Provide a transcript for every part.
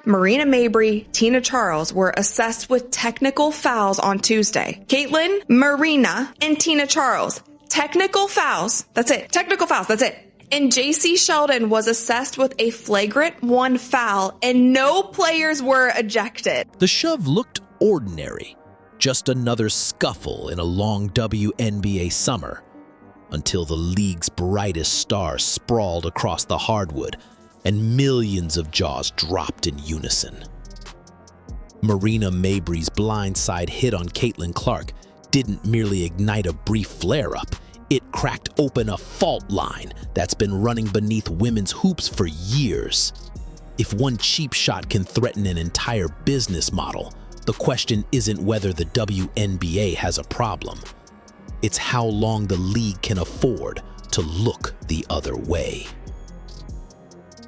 Marina Mabrey, Tina Charles were assessed with technical fouls on Tuesday. Caitlin, Marina, and Tina Charles. Technical fouls. That's it. Technical fouls. That's it. And JC Sheldon was assessed with a flagrant 1 foul, and no players were ejected. The shove looked ordinary. Just another scuffle in a long WNBA summer, until the league's brightest star sprawled across the hardwood and millions of jaws dropped in unison. Marina Mabrey's blindside hit on Caitlin Clark didn't merely ignite a brief flare-up, it cracked open a fault line that's been running beneath women's hoops for years. If one cheap shot can threaten an entire business model, the question isn't whether the WNBA has a problem. It's how long the league can afford to look the other way.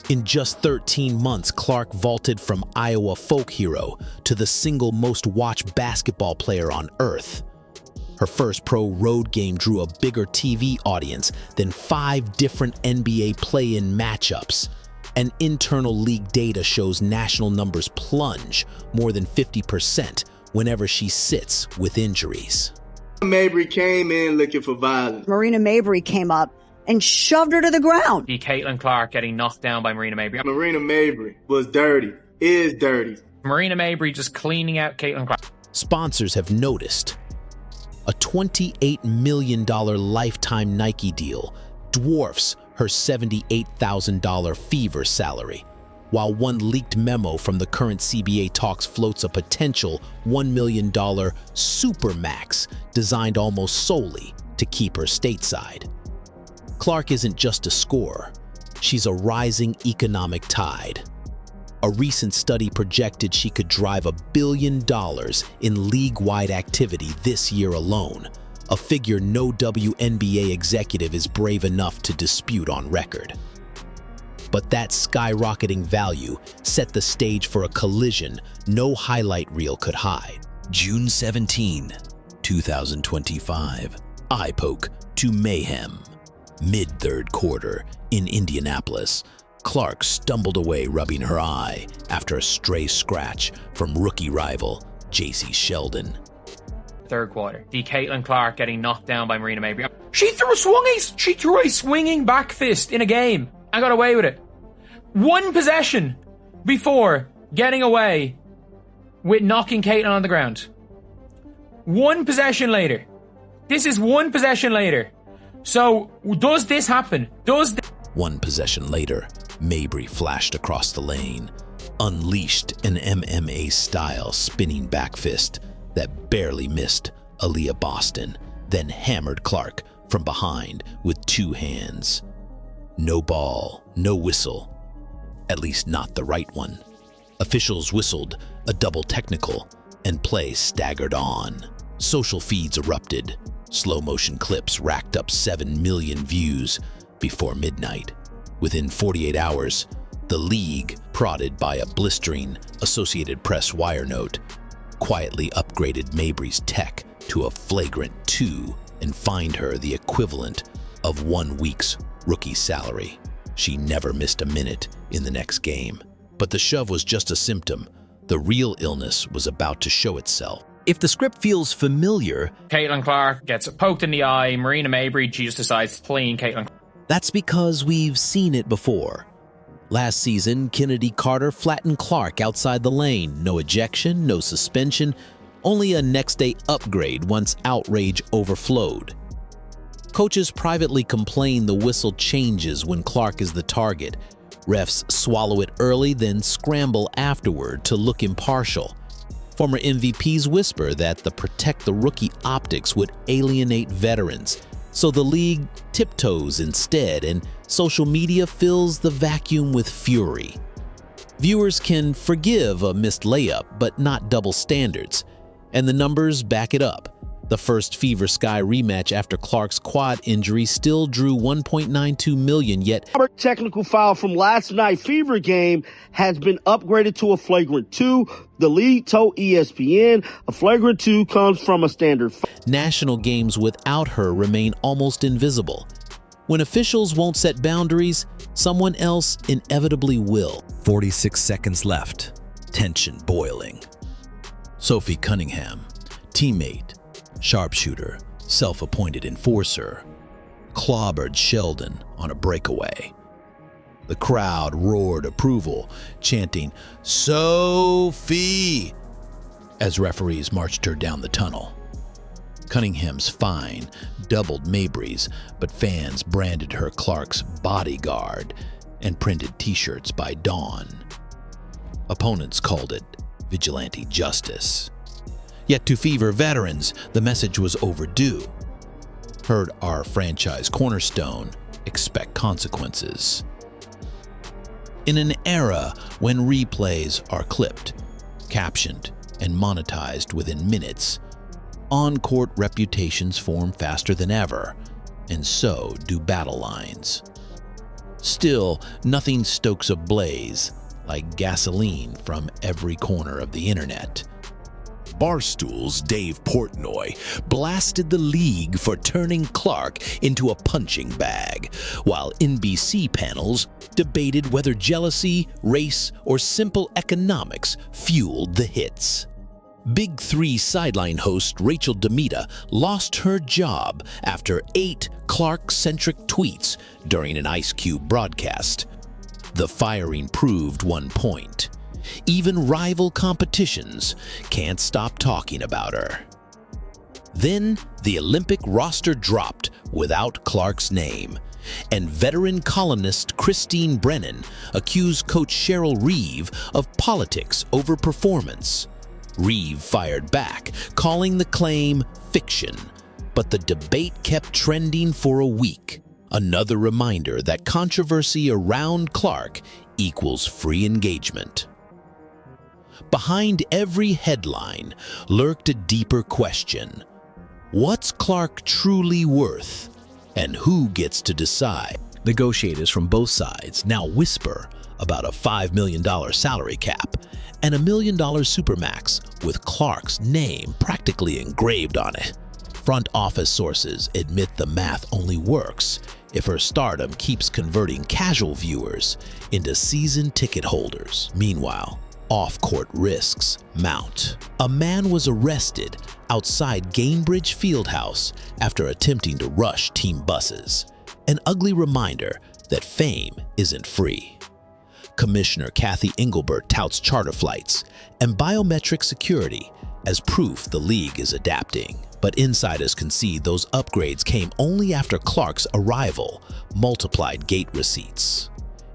In just 13 months, Clark vaulted from Iowa folk hero to the single most watched basketball player on earth. Her first pro road game drew a bigger TV audience than 5 different NBA play-in matchups. And internal league data shows national numbers plunge more than 50% whenever she sits with injuries. Mabrey came in looking for violence. Marina Mabrey came up and shoved her to the ground. Caitlin Clark getting knocked down by Marina Mabrey. Marina Mabrey was dirty, is dirty. Marina Mabrey just cleaning out Caitlin Clark. Sponsors have noticed. A $28 million lifetime Nike deal dwarfs her $78,000 Fever salary, while one leaked memo from the current CBA talks floats a potential $1 million Supermax designed almost solely to keep her stateside. Clark isn't just a scorer, she's a rising economic tide. A recent study projected she could drive $1 billion in league-wide activity this year alone, a figure no WNBA executive is brave enough to dispute on record. But that skyrocketing value set the stage for a collision no highlight reel could hide. June 17, 2025. Eye poke to mayhem. Mid-third quarter in Indianapolis. Clark stumbled away rubbing her eye after a stray scratch from rookie rival JC Sheldon. Third quarter. Caitlin Clark getting knocked down by Marina Mabrey. She threw a swinging back fist in a game and got away with it. One possession before getting away with knocking Caitlin on the ground. One possession later. This is one possession later. So, does this happen? One possession later, Mabrey flashed across the lane, unleashed an MMA-style spinning back fist that barely missed Aaliyah Boston, then hammered Clark from behind with 2 hands. No ball, no whistle. At least not the right one. Officials whistled a double technical, and play staggered on. Social feeds erupted. Slow-motion clips racked up 7 million views before midnight. Within 48 hours, the league, prodded by a blistering Associated Press wire note, quietly upgraded Mabrey's tech to a flagrant 2 and fined her the equivalent of 1 week's rookie salary. She never missed a minute in the next game. But the shove was just a symptom. The real illness was about to show itself. If the script feels familiar, Caitlin Clark gets poked in the eye. Marina Mabrey, she just decides to clean Caitlin. That's because we've seen it before. Last season, Kennedy Carter flattened Clark outside the lane. No ejection, no suspension, only a next-day upgrade once outrage overflowed. Coaches privately complain the whistle changes when Clark is the target. Refs swallow it early, then scramble afterward to look impartial. Former MVPs whisper that the protect the rookie optics would alienate veterans, so the league tiptoes instead, and social media fills the vacuum with fury. Viewers can forgive a missed layup, but not double standards, and the numbers back it up. The first Fever Sky rematch after Clark's quad injury still drew 1.92 million, yet technical foul from last night's Fever game has been upgraded to a flagrant 2. The league told ESPN a flagrant 2 comes from a standard. National games without her remain almost invisible. When officials won't set boundaries, someone else inevitably will. 46 seconds left. tension boiling. Sophie Cunningham, teammate, sharpshooter, self-appointed enforcer, clobbered Sheldon on a breakaway. The crowd roared approval, chanting, "Sophie!" as referees marched her down the tunnel. Cunningham's fine doubled Mabrey's, but fans branded her Clark's bodyguard and printed t-shirts by Dawn. Opponents called it vigilante justice. Yet to Fever veterans, the message was overdue. Heard our franchise cornerstone, expect consequences. In an era when replays are clipped, captioned, and monetized within minutes, on-court reputations form faster than ever, and so do battle lines. Still, nothing stokes a blaze like gasoline from every corner of the internet. Barstool's Dave Portnoy blasted the league for turning Clark into a punching bag, while NBC panels debated whether jealousy, race, or simple economics fueled the hits. Big Three sideline host Rachel Demita lost her job after 8 Clark-centric tweets during an Ice Cube broadcast. The firing proved one point. Even rival competitions can't stop talking about her. Then the Olympic roster dropped without Clark's name, and veteran columnist Christine Brennan accused coach Cheryl Reeve of politics over performance. Reeve fired back, calling the claim fiction, but the debate kept trending for a week. Another reminder that controversy around Clark equals free engagement. Behind every headline lurked a deeper question. What's Clark truly worth, and who gets to decide? Negotiators from both sides now whisper about a $5 million salary cap and $1 million supermax with Clark's name practically engraved on it. Front office sources admit the math only works if her stardom keeps converting casual viewers into season ticket holders. Meanwhile, off-court risks mount. A man was arrested outside Gainbridge Fieldhouse after attempting to rush team buses. An ugly reminder that fame isn't free. Commissioner Kathy Engelbert touts charter flights and biometric security as proof the league is adapting. But insiders concede those upgrades came only after Clark's arrival multiplied gate receipts.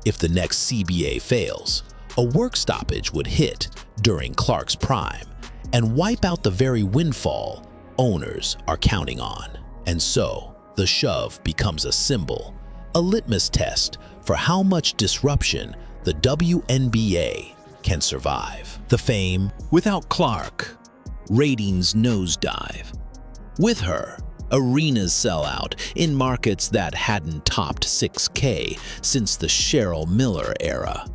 If the next CBA fails, a work stoppage would hit during Clark's prime and wipe out the very windfall owners are counting on. And so, the shove becomes a symbol, a litmus test for how much disruption the WNBA can survive. The fame without Clark, ratings nosedive. With her, arenas sell out in markets that hadn't topped 6K since the Cheryl Miller era.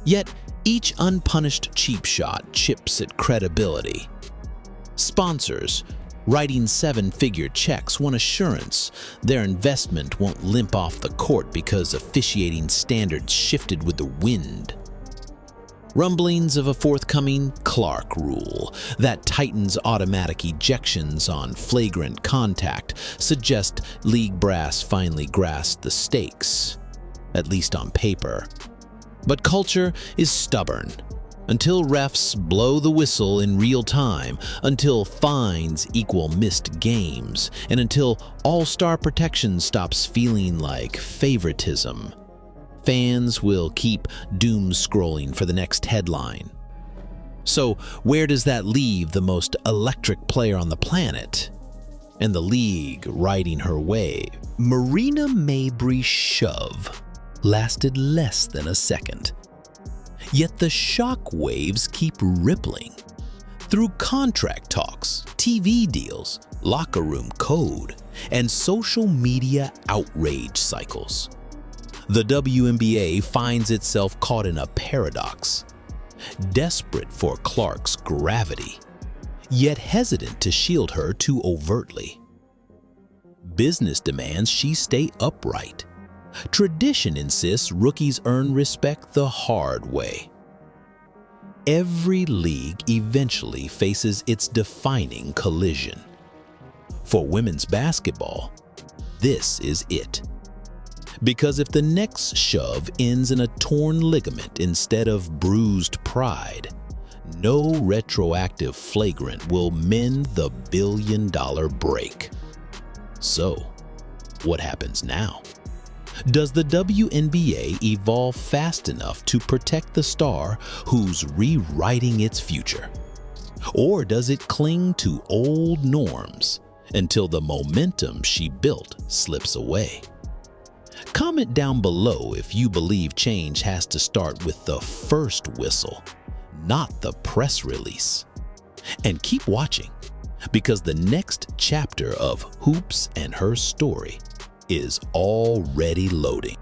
Yet, each unpunished cheap shot chips at credibility. Sponsors writing 7-figure checks want assurance their investment won't limp off the court because officiating standards shifted with the wind. Rumblings of a forthcoming Clark rule that tightens automatic ejections on flagrant contact suggest league brass finally grasped the stakes, at least on paper. But culture is stubborn. Until refs blow the whistle in real time, until fines equal missed games, and until all-star protection stops feeling like favoritism, fans will keep doom-scrolling for the next headline. So where does that leave the most electric player on the planet? And the league riding her wave? Marina Mabrey's shove lasted less than a second. Yet the shock waves keep rippling. Through contract talks, TV deals, locker room code, and social media outrage cycles, the WNBA finds itself caught in a paradox. Desperate for Clark's gravity, yet hesitant to shield her too overtly. Business demands she stay upright. Tradition insists rookies earn respect the hard way. every league eventually faces its defining collision. For women's basketball, this is it. Because if the next shove ends in a torn ligament instead of bruised pride, no retroactive flagrant will mend the billion-dollar break. So, what happens now? Does the WNBA evolve fast enough to protect the star who's rewriting its future? Or does it cling to old norms until the momentum she built slips away? Comment down below if you believe change has to start with the first whistle, not the press release. And keep watching, because the next chapter of Hoops and Her Story is already loading.